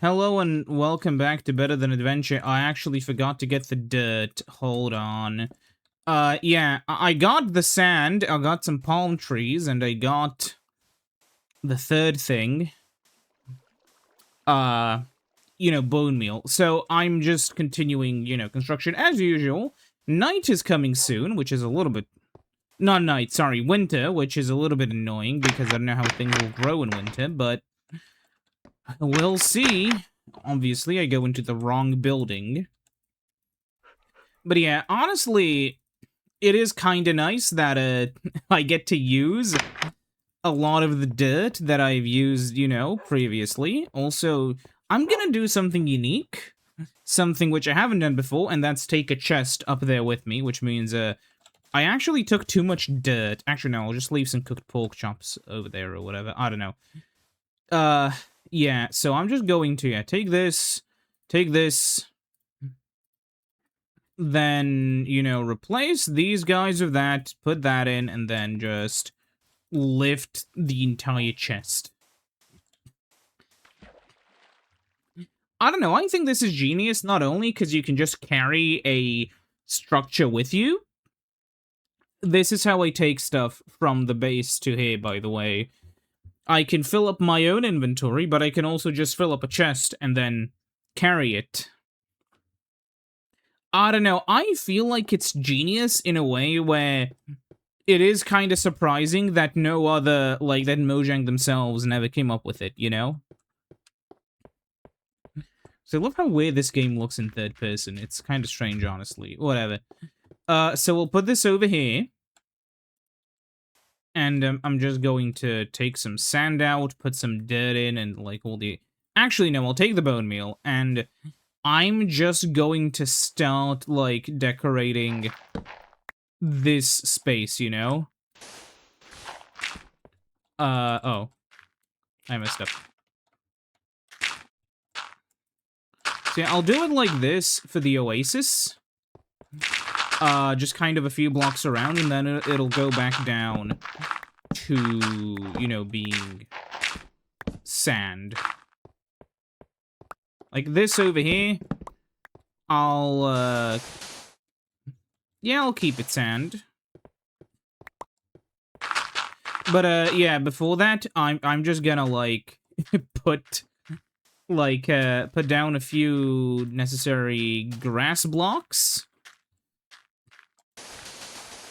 Hello and welcome back to Better Than Adventure. I actually forgot to get the dirt. Hold on. Yeah, I got the sand, I got some palm trees, and I got the third thing. Uh, bone meal. So I'm just continuing, construction as usual. Night is coming soon, which is a little bit... Not night, sorry, winter, which is a little bit annoying because I don't know how things will grow in winter, but we'll see. Obviously, I go into the wrong building. But yeah, honestly, it is kind of nice that I get to use a lot of the dirt that I've used, previously. Also, I'm gonna do something unique, something which I haven't done before, and that's take a chest up there with me, which means I actually took too much dirt. Actually, no, I'll just leave some cooked pork chops over there or whatever. I don't know. Uh, yeah. So I'm just going to take this, then, replace these guys with that, put that in, and then just lift the entire chest. I don't know, I think this is genius, not only because you can just carry a structure with you. This is how I take stuff from the base to here, by the way. I can fill up my own inventory, but I can also just fill up a chest and then carry it. I don't know, I feel like it's genius in a way where it is kind of surprising that no other, that Mojang themselves never came up with it, you know? So I love how weird this game looks in third person. It's kind of strange, honestly. Whatever. So we'll put this over here. And I'm just going to take some sand out, put some dirt in, and, all the... Actually, no, I'll take the bone meal, and I'm just going to start, decorating this space, you know? Oh. I messed up. So yeah, I'll do it like this for the oasis. Just kind of a few blocks around, and then it'll go back down to, being sand. Like this over here, I'll keep it sand. But, yeah, before that, I'm just gonna, put down a few necessary grass blocks.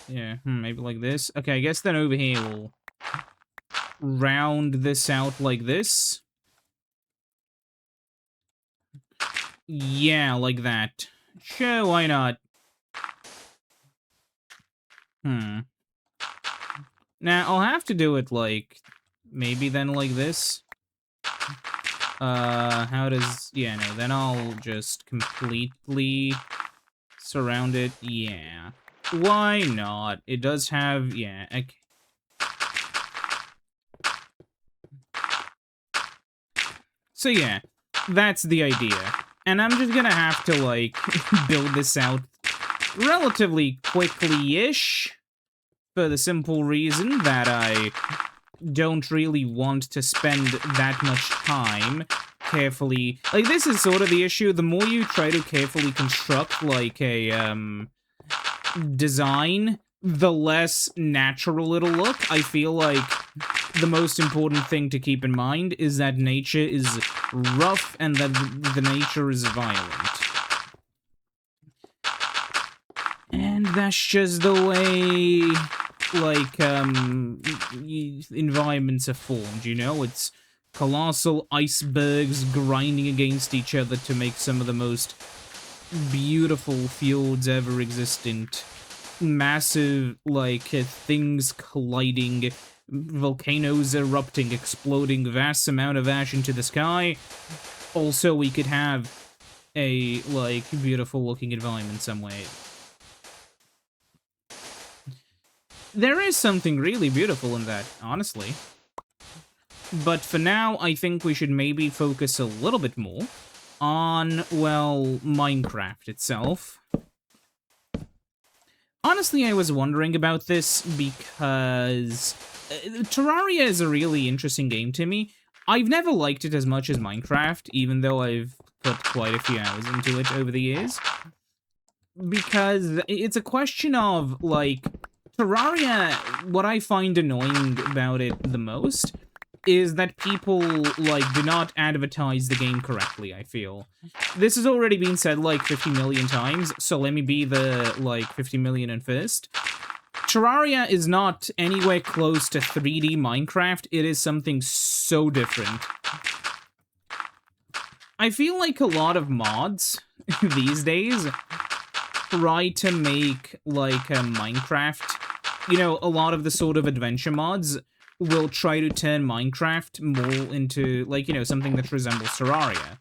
Yeah, maybe like this. Okay, I guess then over here we'll round this out like this. Yeah, like that. Sure, why not? Now, I'll have to do it, maybe then like this. How does... Yeah, no, then I'll just completely surround it. Yeah. Why not? It does have... Yeah, okay. So yeah, that's the idea. And I'm just gonna have to, build this out relatively quickly-ish, for the simple reason that I don't really want to spend that much time carefully... this is sort of the issue. The more you try to carefully construct, a, design, the less natural it'll look. I feel like the most important thing to keep in mind is that nature is rough and that the nature is violent. And that's just the way, environments are formed, you know? It's colossal icebergs grinding against each other to make some of the most beautiful fjords ever existent. Massive, things colliding, volcanoes erupting, exploding, vast amount of ash into the sky. Also, we could have a, beautiful-looking environment some way. There is something really beautiful in that, honestly. But for now, I think we should maybe focus a little bit more on, well, Minecraft itself. Honestly, I was wondering about this because Terraria is a really interesting game to me. I've never liked it as much as Minecraft, even though I've put quite a few hours into it over the years. Because it's a question of, like, Terraria, what I find annoying about it the most is that people, like, do not advertise the game correctly, I feel. This has already been said, like, 50 million times, so let me be the, like, 50 million and first. Terraria is not anywhere close to 3D Minecraft. It is something so different. I feel like a lot of mods these days try to make, like, a Minecraft... You know, a lot of the sort of adventure mods will try to turn Minecraft more into, like, you know, something that resembles Terraria.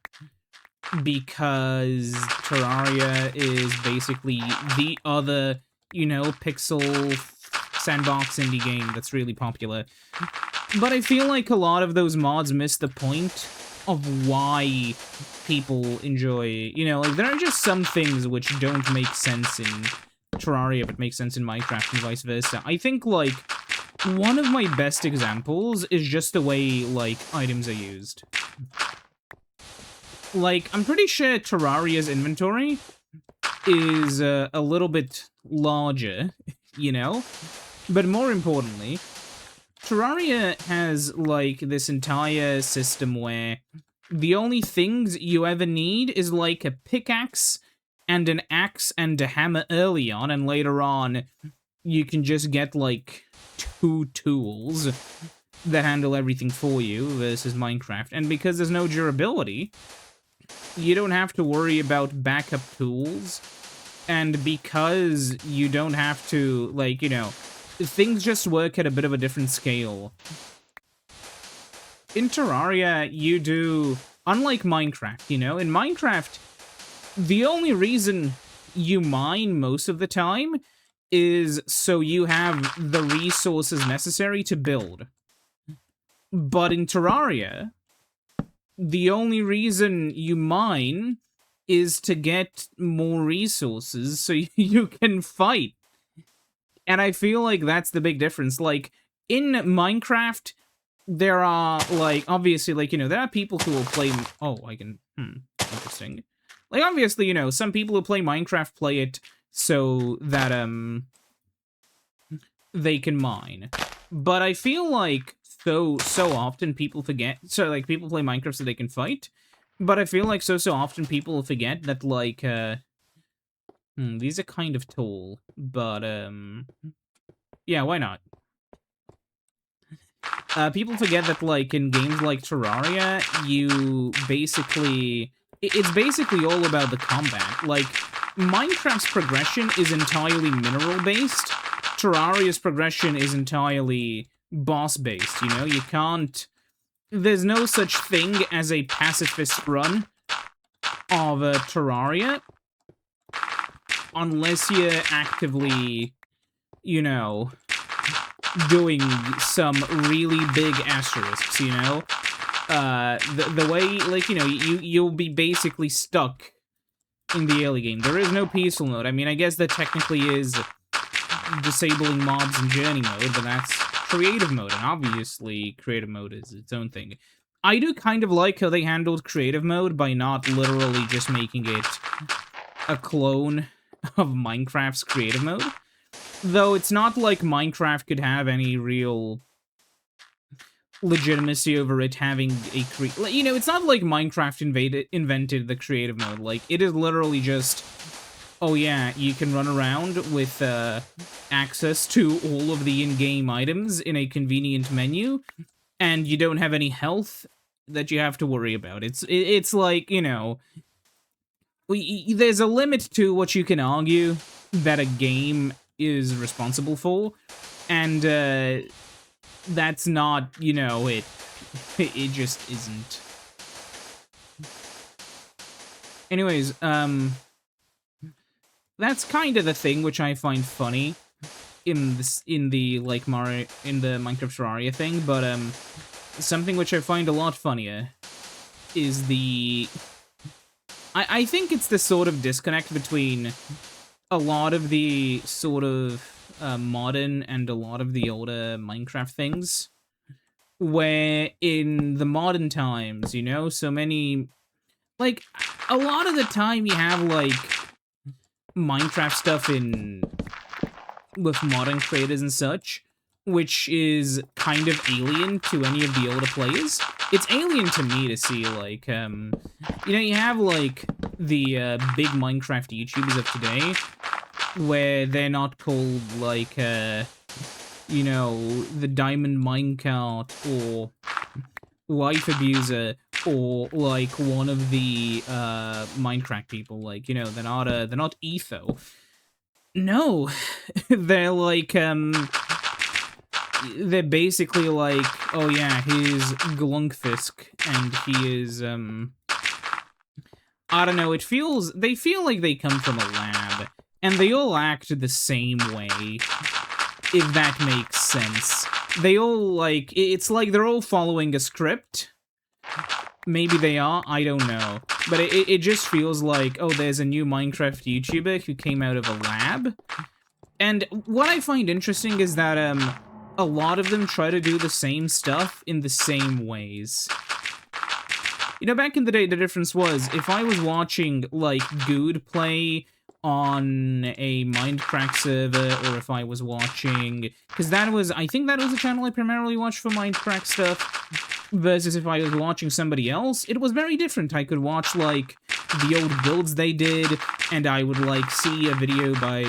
Because Terraria is basically the other, you know, pixel sandbox indie game that's really popular. But I feel like a lot of those mods miss the point of why people enjoy, you know, like, there are just some things which don't make sense in Terraria but make sense in Minecraft and vice versa. I think, like, one of my best examples is just the way, like, items are used. Like, I'm pretty sure Terraria's inventory is a little bit larger, you know? But more importantly, Terraria has, like, this entire system where the only things you ever need is, like, a pickaxe and an axe and a hammer early on, and later on, you can just get, like, 2 tools that handle everything for you versus Minecraft. And because there's no durability, you don't have to worry about backup tools, and because you don't have to, like, you know, things just work at a bit of a different scale. In Terraria, you do... Unlike Minecraft, you know? In Minecraft, the only reason you mine most of the time is so you have the resources necessary to build. But in Terraria, the only reason you mine is to get more resources so you can fight. And I feel like that's the big difference. Like, in Minecraft, there are, like, obviously, like, you know, there are people who will play... Oh, I can... interesting. Like, obviously, you know, some people who play Minecraft play it so that, they can mine. But I feel like so often people forget... So, like, people play Minecraft so they can fight. But I feel like so often people forget that, like, these are kind of tall. But, yeah, why not? People forget that, like, in games like Terraria, you basically... It's basically all about the combat. Like, Minecraft's progression is entirely mineral-based. Terraria's progression is entirely boss-based, you know? You can't... There's no such thing as a pacifist run of Terraria unless you're actively, you know, doing some really big asterisks, you know? The way, like, you know, you'll be basically stuck in the early game. There is no peaceful mode. I mean, I guess there technically is disabling mobs in journey mode, but that's creative mode, and obviously creative mode is its own thing. I do kind of like how they handled creative mode by not literally just making it a clone of Minecraft's creative mode. Though it's not like Minecraft could have any real legitimacy over it having a you know, it's not like Minecraft invented the creative mode. Like, it is literally just, oh yeah, you can run around with access to all of the in-game items in a convenient menu, and you don't have any health that you have to worry about. It's like, you know, there's a limit to what you can argue that a game is responsible for, and that's not, you know, it just isn't. Anyways, that's kind of the thing which I find funny in the Minecraft Terraria thing, but something which I find a lot funnier is the... I think it's the sort of disconnect between a lot of the sort of modern and a lot of the older Minecraft things. where in the modern times, you know, so many, like, a lot of the time you have, like, Minecraft stuff in, with modern creators and such, which is kind of alien to any of the older players. It's alien to me to see, like, you know, you have, like, the, big Minecraft YouTubers of today, where they're not called, like, you know, the Diamond Minecart, or Wife Abuser, or, like, one of the, Minecraft people, like, you know, they're not Etho. No, they're like, they're basically like, oh yeah, he's Glunkfisk, and he is, I don't know, they feel like they come from a lab, and they all act the same way, if that makes sense. They all, like, it's like they're all following a script. Maybe they are, I don't know. But it just feels like, oh, there's a new Minecraft YouTuber who came out of a lab. And what I find interesting is that, a lot of them try to do the same stuff in the same ways. You know, back in the day, the difference was, if I was watching, like, Good play on a Minecraft server, or if I was watching... Because that was... I think that was the channel I primarily watched for Minecraft stuff, versus if I was watching somebody else, it was very different. I could watch, like, the old builds they did, and I would, like, see a video by,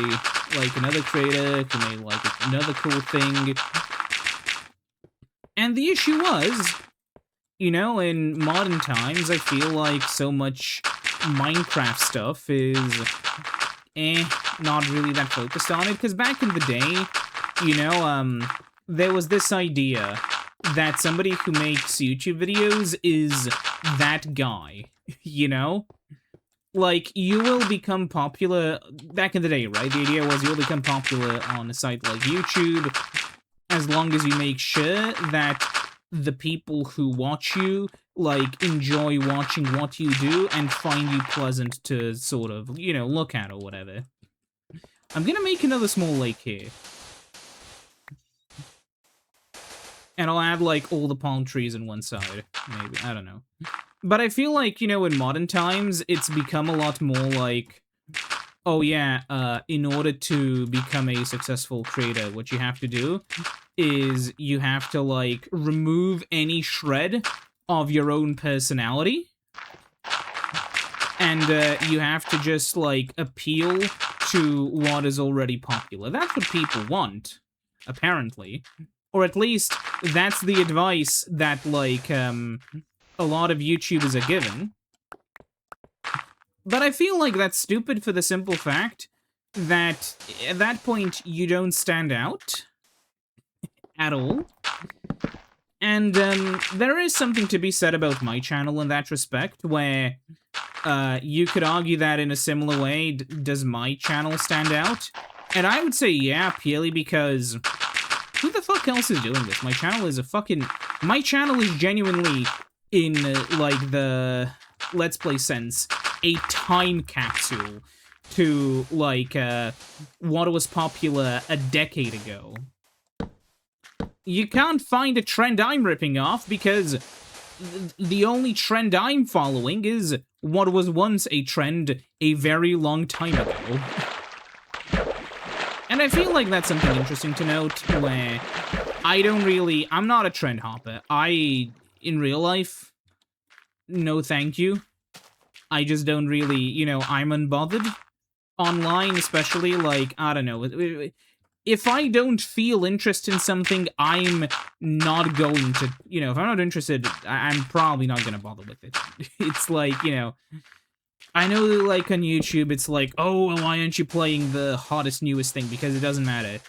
like, another creator who made, like, another cool thing. And the issue was... You know, in modern times, I feel like so much Minecraft stuff is, not really that focused on it, because back in the day, you know, there was this idea that somebody who makes YouTube videos is that guy, you know? Like, you will become popular, back in the day, right? The idea was you'll become popular on a site like YouTube, as long as you make sure that the people who watch you, like, enjoy watching what you do and find you pleasant to sort of, you know, look at or whatever. I'm gonna make another small lake here. And I'll add, like, all the palm trees in one side. Maybe, I don't know. But I feel like, you know, in modern times, it's become a lot more like... Oh yeah, in order to become a successful creator, what you have to do is you have to, like, remove any shred of your own personality. And you have to just, like, appeal to what is already popular. That's what people want, apparently. Or at least, that's the advice that, like, a lot of YouTubers are given. But I feel like that's stupid for the simple fact that at that point you don't stand out at all. And there is something to be said about my channel in that respect, where you could argue that in a similar way, does my channel stand out? And I would say yeah, purely because who the fuck else is doing this? My channel is my channel is genuinely, in like the Let's Play sense, a time capsule to, like, what was popular a decade ago. You can't find a trend I'm ripping off, because the only trend I'm following is what was once a trend a very long time ago. And I feel like that's something interesting to note, where I'm not a trend hopper. In real life, no thank you. I just don't really, you know, I'm unbothered. Online, especially, like, I don't know. If I don't feel interest in something, I'm not going to, you know, if I'm not interested, I'm probably not gonna bother with it. It's like, you know, I know, like, on YouTube, it's like, oh, why aren't you playing the hottest, newest thing? Because it doesn't matter.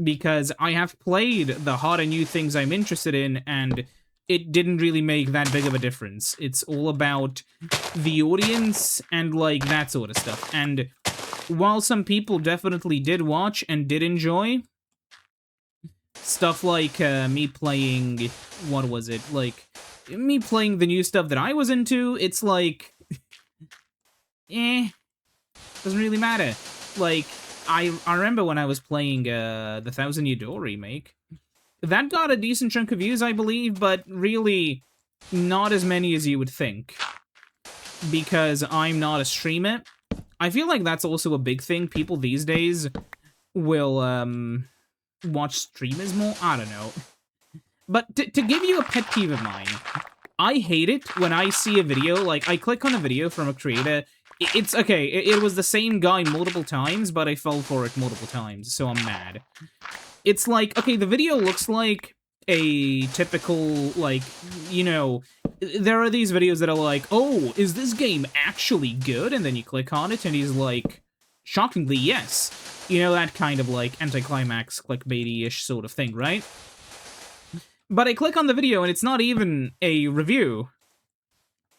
Because I have played the hot and new things I'm interested in, and it didn't really make that big of a difference. It's all about the audience and, like, that sort of stuff. And while some people definitely did watch and did enjoy stuff like me playing, what was it? Like, me playing the new stuff that I was into, it's like, doesn't really matter. Like, I remember when I was playing the Thousand Year Door remake, That got a decent chunk of views, I believe, but really not as many as you would think. Because I'm not a streamer. I feel like that's also a big thing. People these days will, watch streamers more? I don't know. But to give you a pet peeve of mine, I hate it when I see a video, like, I click on a video from a creator. It's, okay, it was the same guy multiple times, but I fell for it multiple times, so I'm mad. It's like, okay, the video looks like a typical, like, you know, there are these videos that are like, oh, is this game actually good? And then you click on it, and he's like, shockingly, yes. You know, that kind of, like, anticlimax, clickbaity-ish sort of thing, right? But I click on the video, and it's not even a review.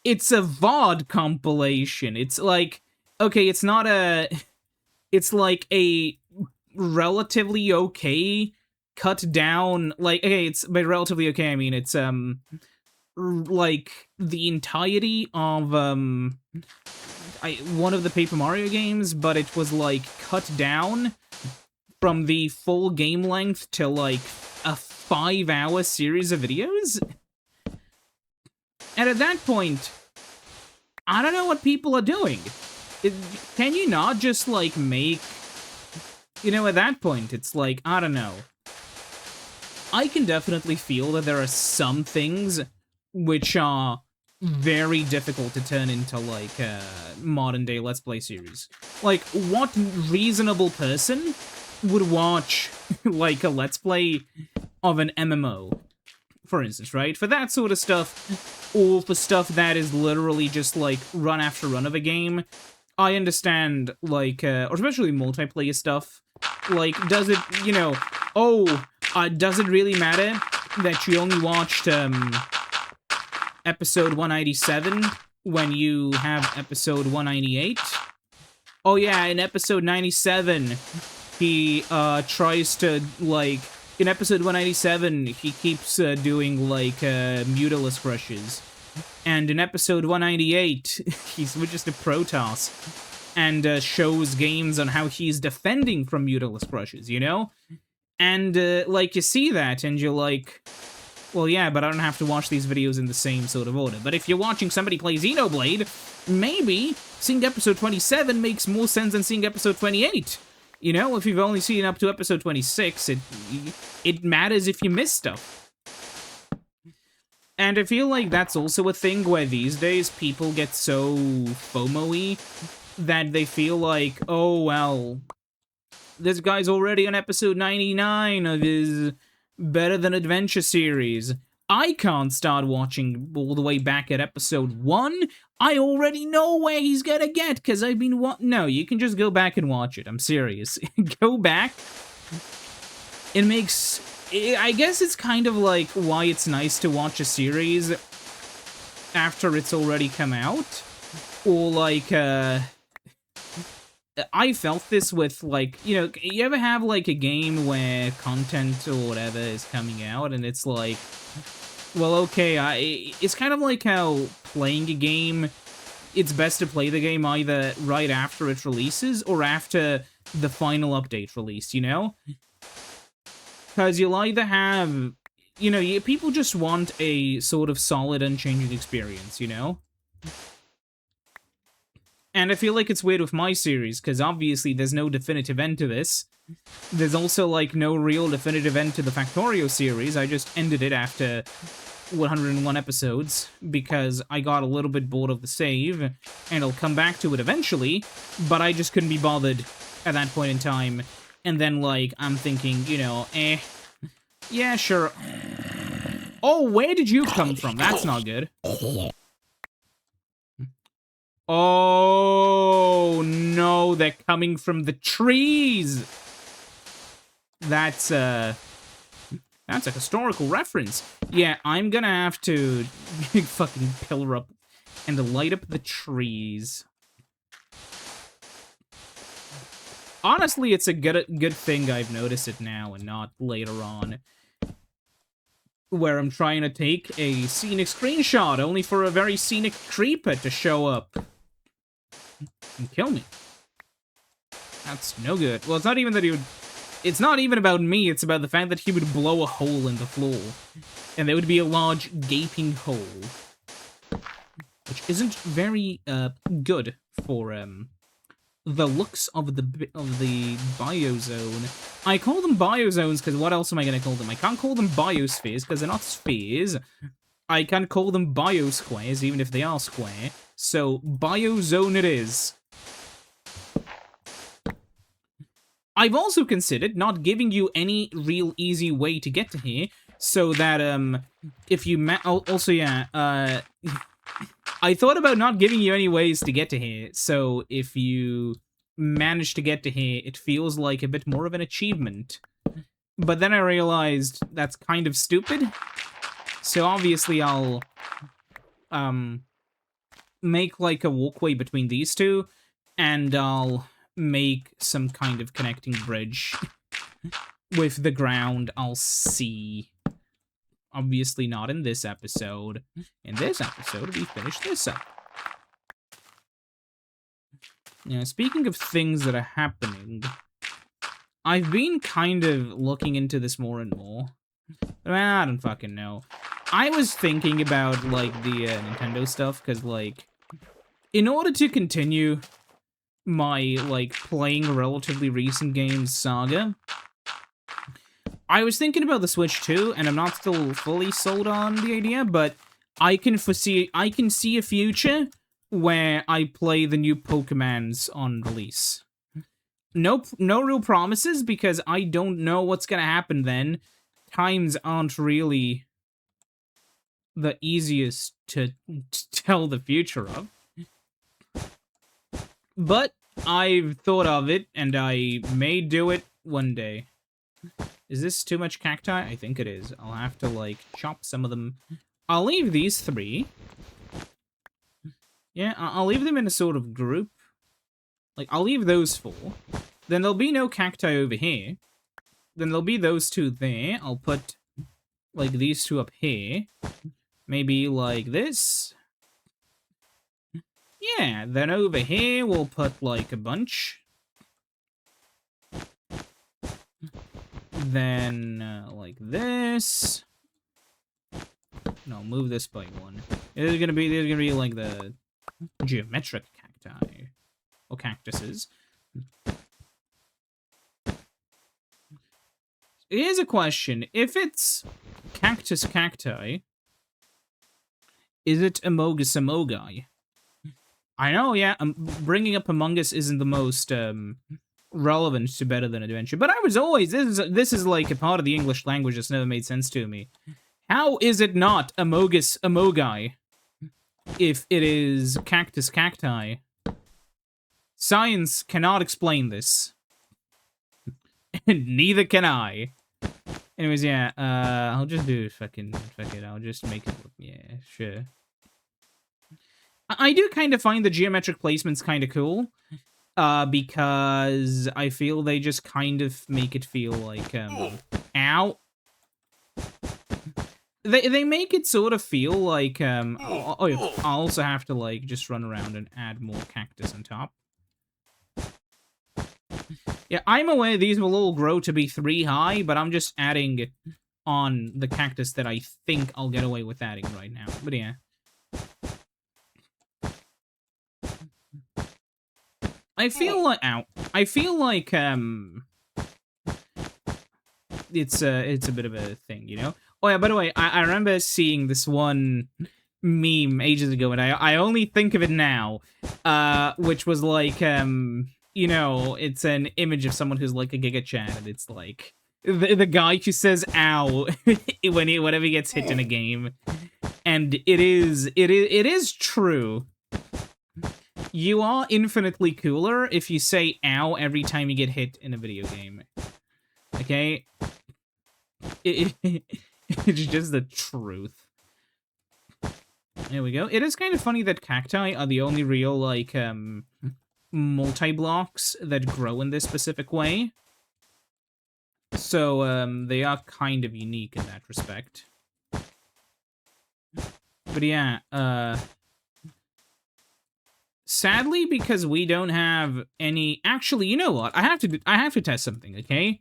It's a VOD compilation. It's like, okay, it's not a... It's like a relatively okay, cut down, like, okay, it's, by relatively okay, I mean, it's, like, the entirety of, one of the Paper Mario games, but it was, like, cut down from the full game length to, like, a 5-hour series of videos? And at that point, I don't know what people are doing. Can you not just, like, make... You know, at that point, it's like, I don't know. I can definitely feel that there are some things which are very difficult to turn into, like, modern-day Let's Play series. Like, what reasonable person would watch, like, a Let's Play of an MMO, for instance, right? For that sort of stuff, or for stuff that is literally just, like, run after run of a game, I understand, like, or especially multiplayer stuff. Like, does it, you know, does it really matter that you only watched, episode 197 when you have episode 198? Oh yeah, in episode 97, he, tries to, like, in episode 197, he keeps, doing, like, Mutalisk rushes. And in episode 198, he switches to Protoss and shows games on how he's defending from Mutalisk rushes, you know? And, like, you see that, and you're like, well, yeah, but I don't have to watch these videos in the same sort of order. But if you're watching somebody play Xenoblade, maybe seeing episode 27 makes more sense than seeing episode 28. You know, if you've only seen up to episode 26, it matters if you miss stuff. And I feel like that's also a thing where these days people get so FOMO-y that they feel like, oh, well, this guy's already on episode 99 of his Better Than Adventure series. I can't start watching all the way back at episode 1. I already know where he's gonna get, because I've been No, you can just go back and watch it. I'm serious. Go back. It makes... I guess it's kind of like why it's nice to watch a series after it's already come out. Or, like, I felt this with, like, you know, you ever have, like, a game where content or whatever is coming out, and it's like, well, okay, it's kind of like how playing a game, it's best to play the game either right after it releases or after the final update release, you know? Because you'll either have, you know, people just want a sort of solid, unchanging experience, you know? And I feel like it's weird with my series, because obviously there's no definitive end to this. There's also, like, no real definitive end to the Factorio series. I just ended it after 101 episodes, because I got a little bit bored of the save, and I'll come back to it eventually, but I just couldn't be bothered at that point in time. And then, like, I'm thinking, you know, yeah, sure. Oh, where did you come from? That's not good. Oh, no, they're coming from the trees! That's a historical reference. Yeah, I'm gonna have to fucking pillar up and light up the trees. Honestly, it's a good thing I've noticed it now and not later on, where I'm trying to take a scenic screenshot only for a very scenic creeper to show up and kill me. That's no good. Well, it's not even that he would... It's not even about me, it's about the fact that he would blow a hole in the floor. And there would be a large gaping hole. Which isn't very good for the looks of the biozone. I call them biozones because what else am I going to call them? I can't call them biospheres because they're not spheres. I can't call them biosquares even if they are square. So biozone it is. I've also considered not giving you any real easy way to get to here, so that if you also yeah I thought about not giving you any ways to get to here, so if you manage to get to here, it feels like a bit more of an achievement. But then I realized that's kind of stupid, so obviously I'll make like a walkway between these two, and I'll make some kind of connecting bridge with the ground. I'll see. Obviously not in this episode. In this episode, we finish this up. Now, speaking of things that are happening, I've been kind of looking into this more and more. I don't fucking know. I was thinking about, like, the Nintendo stuff, because, like, in order to continue my, like, playing relatively recent games saga, I was thinking about the Switch too, and I'm not still fully sold on the idea, but I can see a future where I play the new Pokemons on release. No real promises, because I don't know what's gonna happen then. Times aren't really the easiest to tell the future of. But I've thought of it, and I may do it one day. Is this too much cacti? I think it is. I'll have to, like, chop some of them. I'll leave these 3. Yeah, I'll leave them in a sort of group. Like, I'll leave those 4. Then there'll be no cacti over here. Then there'll be those 2 there. I'll put, like, these 2 up here. Maybe like this. Yeah, then over here we'll put, like, a bunch. Then, like this. No, move this by 1. There's gonna be like the geometric cacti or cactuses. Here's a question: if it's cactus cacti, is it Amogus Amogi? I know, yeah. Bringing up Among Us isn't the most relevant to Better Than Adventure, but I was always this is like a part of the English language that's never made sense to me. How is it not Amogus Amogi if it is cactus cacti? Science cannot explain this. And neither can I. Anyways, yeah, I'll just do fuck it. I'll just make it look, yeah, sure. I do kind of find the geometric placements kind of cool. Because I feel they just kind of make it feel like, ow. They make it sort of feel like, I'll also have to, like, just run around and add more cactus on top. Yeah, I'm aware these will all grow to be 3 high, but I'm just adding on the cactus that I think I'll get away with adding right now. But yeah. I feel like, it's a bit of a thing, you know? Oh yeah, by the way, I remember seeing this one meme ages ago, and I only think of it now, which was like, you know, it's an image of someone who's like a Giga Chan, and it's like, the guy who says ow whenever he gets hit in a game. And it is true. You are infinitely cooler if you say ow every time you get hit in a video game. Okay? It's just the truth. There we go. It is kind of funny that cacti are the only real, like, multi-blocks that grow in this specific way. So, they are kind of unique in that respect. But yeah, sadly, because we don't have any... Actually, you know what? I have to test something, okay?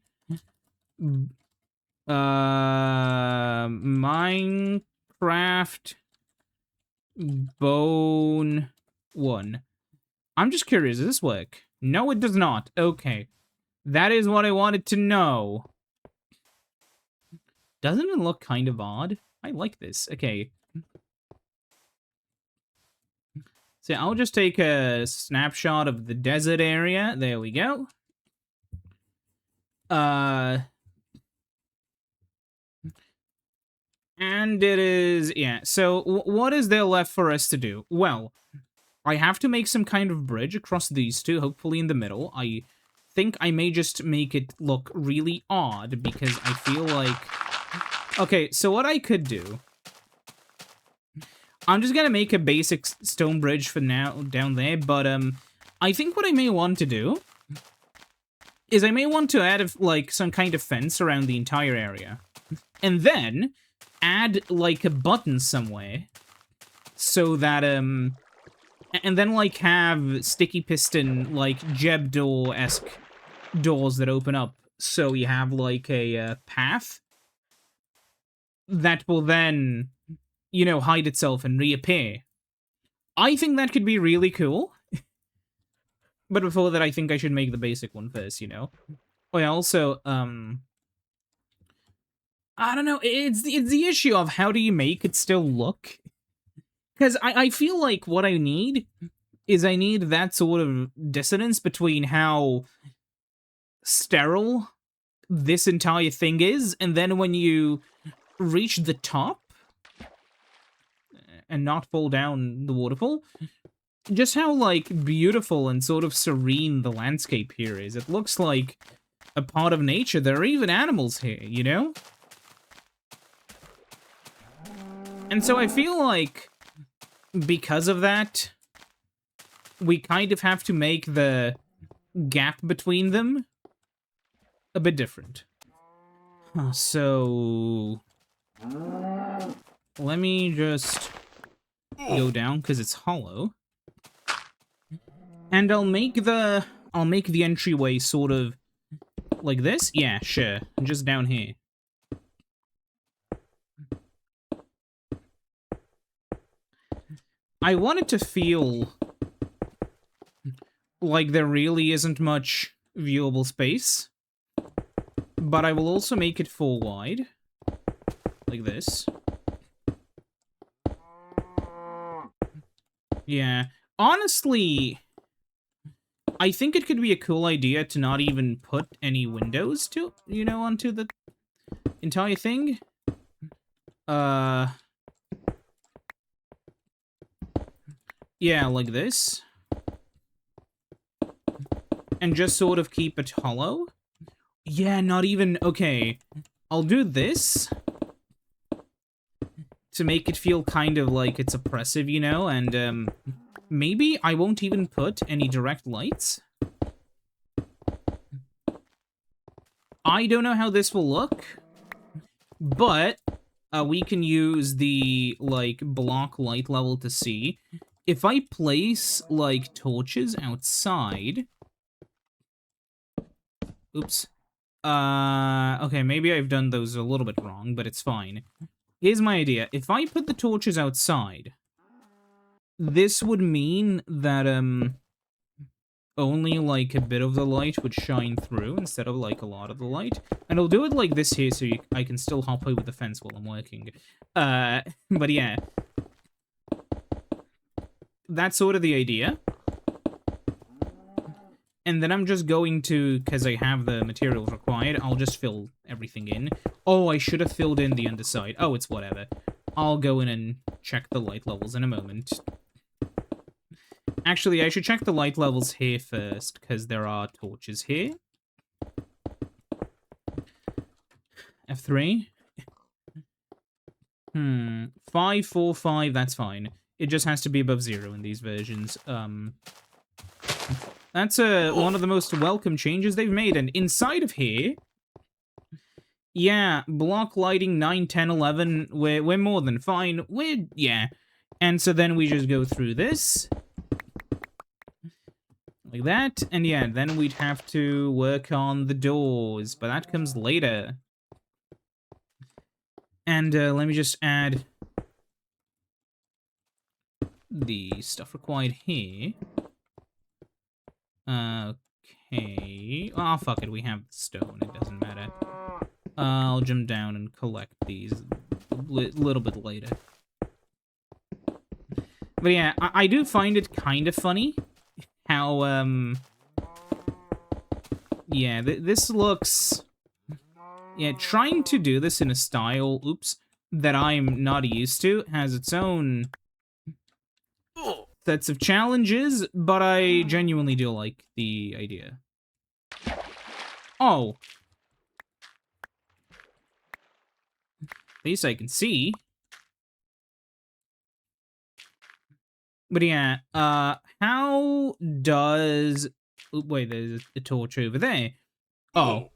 Minecraft bone 1. I'm just curious, does this work? No, it does not. Okay. That is what I wanted to know. Doesn't it look kind of odd? I like this. Okay. So I'll just take a snapshot of the desert area. There we go. And it is, yeah. So what is there left for us to do? Well, I have to make some kind of bridge across these two, hopefully in the middle. I think I may just make it look really odd because I feel like... Okay, so what I could do... I'm just gonna make a basic stone bridge for now down there, but I think what I may want to do is I may want to add like some kind of fence around the entire area. And then add like a button somewhere so that and then like have sticky piston like Jeb door-esque doors that open up, so you have like a path that will then, you know, hide itself and reappear. I think that could be really cool. But before that, I think I should make the basic one first, you know? Oh, yeah, also, I don't know, it's the issue of how do you make it still look? Because I feel like what I need is I need that sort of dissonance between how sterile this entire thing is, and then when you reach the top and not fall down the waterfall, just how, like, beautiful and sort of serene the landscape here is. It looks like a part of nature. There are even animals here, you know? And so I feel like, because of that, we kind of have to make the gap between them a bit different. So... let me just go down, because it's hollow. And I'll make the entryway sort of like this. Yeah, sure. Just down here. I want it to feel like there really isn't much viewable space, but I will also make it full wide, like this. Yeah, honestly, I think it could be a cool idea to not even put any windows to, you know, onto the entire thing. Yeah, like this. And just sort of keep it hollow. Yeah, not even... Okay, I'll do this to make it feel kind of like it's oppressive, you know, and maybe I won't even put any direct lights. I don't know how this will look, but we can use the, like, block light level to see. If I place, like, torches outside... Oops. Okay, maybe I've done those a little bit wrong, but it's fine. Here's my idea. If I put the torches outside, this would mean that, only, like, a bit of the light would shine through instead of, like, a lot of the light. And I'll do it like this here so I can still hop over the fence while I'm working. But yeah. That's sort of the idea. And then I'm just going to, because I have the materials required, I'll just fill everything in. Oh, I should have filled in the underside. Oh, it's whatever. I'll go in and check the light levels in a moment. Actually, I should check the light levels here first, because there are torches here. F3. 545, that's fine. It just has to be above 0 in these versions. That's one of the most welcome changes they've made. And inside of here... Yeah, block lighting 9, 10, 11. We're more than fine. Yeah. And so then we just go through this. Like that, and yeah, then we'd have to work on the doors, but that comes later. And let me just add the stuff required here. Okay. Oh, fuck it, we have the stone, it doesn't matter. I'll jump down and collect these a little bit later. But yeah, I do find it kind of funny how, yeah, this looks... Yeah, trying to do this in a style, oops, that I'm not used to has its own sets of challenges, but I genuinely do like the idea. Oh. At least I can see. But yeah, how does... Wait, there's a torch over there. Oh.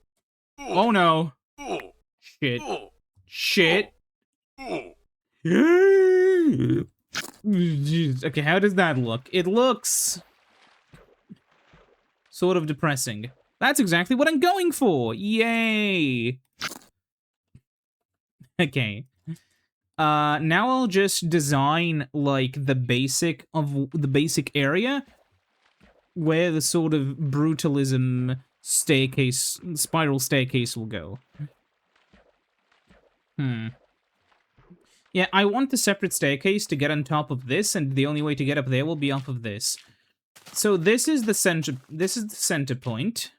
Oh no. Shit. Shit. Okay, how does that look? It looks... sort of depressing. That's exactly what I'm going for! Yay! Okay. Now I'll just design, like, the basic area where the sort of brutalism spiral staircase will go. Yeah, I want the separate staircase to get on top of this, and the only way to get up there will be off of this. So this is the center point.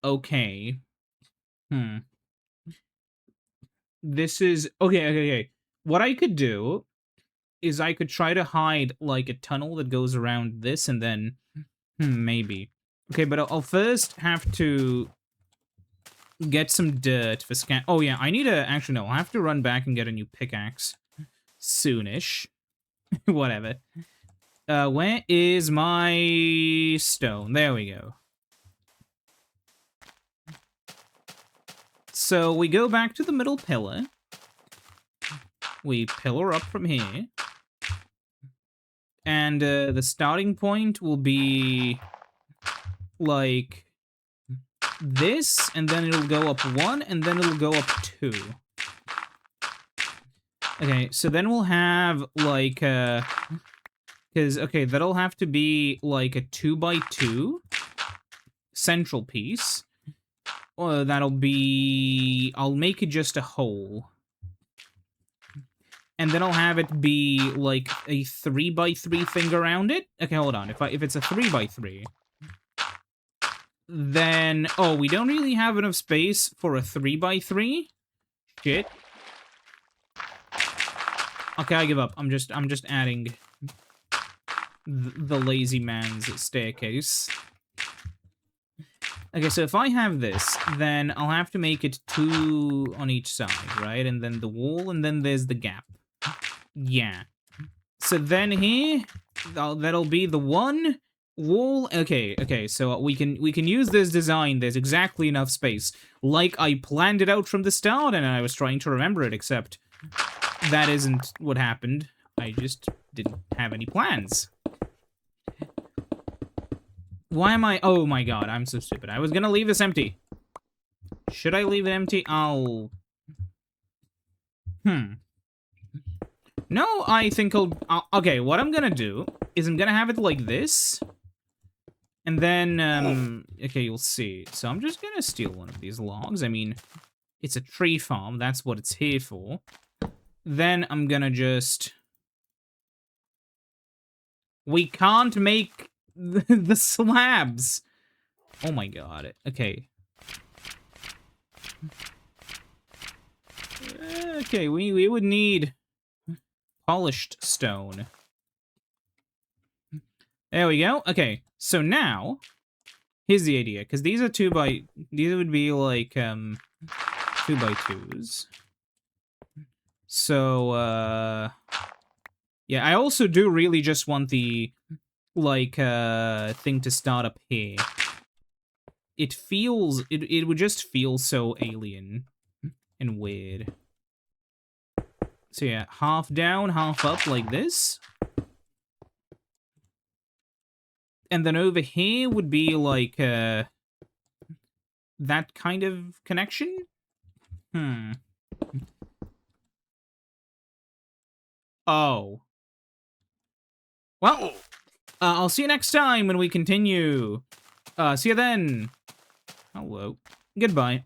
Okay. This is... Okay. What I could do is I could try to hide, like, a tunnel that goes around this, and then... maybe. Okay, but I'll first have to get some dirt for scan... Oh, yeah, I need to... Actually, no, I'll have to run back and get a new pickaxe. Soonish. Whatever. Where is my stone? There we go. So we go back to the middle pillar. We pillar up from here. And the starting point will be like this, and then it'll go up 1, and then it'll go up 2. Okay, so then we'll have like because okay, that'll have to be like a 2x2 central piece. Or that'll be... I'll make it just a hole. And then I'll have it be like a 3x3 thing around it. Okay, hold on. If it's a 3x3, then... Oh, we don't really have enough space for a 3x3? Shit. Okay, I give up. I'm just adding the lazy man's staircase. Okay, so if I have this, then I'll have to make it 2 on each side, right? And then the wall, and then there's the gap. Yeah. So then here, that'll be the 1 wall. Okay, so we can use this design. There's exactly enough space. Like I planned it out from the start, and I was trying to remember it, except that isn't what happened. I just didn't have any plans. Why am I... Oh my god, I'm so stupid. I was gonna leave this empty. Should I leave it empty? I'll... No, I think okay, what I'm gonna do is I'm gonna have it like this. And then, okay, you'll see. So I'm just gonna steal one of these logs. I mean, it's a tree farm. That's what it's here for. Then I'm gonna just... We can't make the slabs. Oh my god. Okay. Okay, we would need polished stone. There we go. Okay, so now here's the idea, because these are these would be like 2x2s. So yeah, I also do really just want the like thing to start up here. It feels it would just feel so alien and weird. So yeah, half down, half up like this. And then over here would be, like, that kind of connection? Hmm. Oh. Well, I'll see you next time when we continue. See you then. Hello. Goodbye.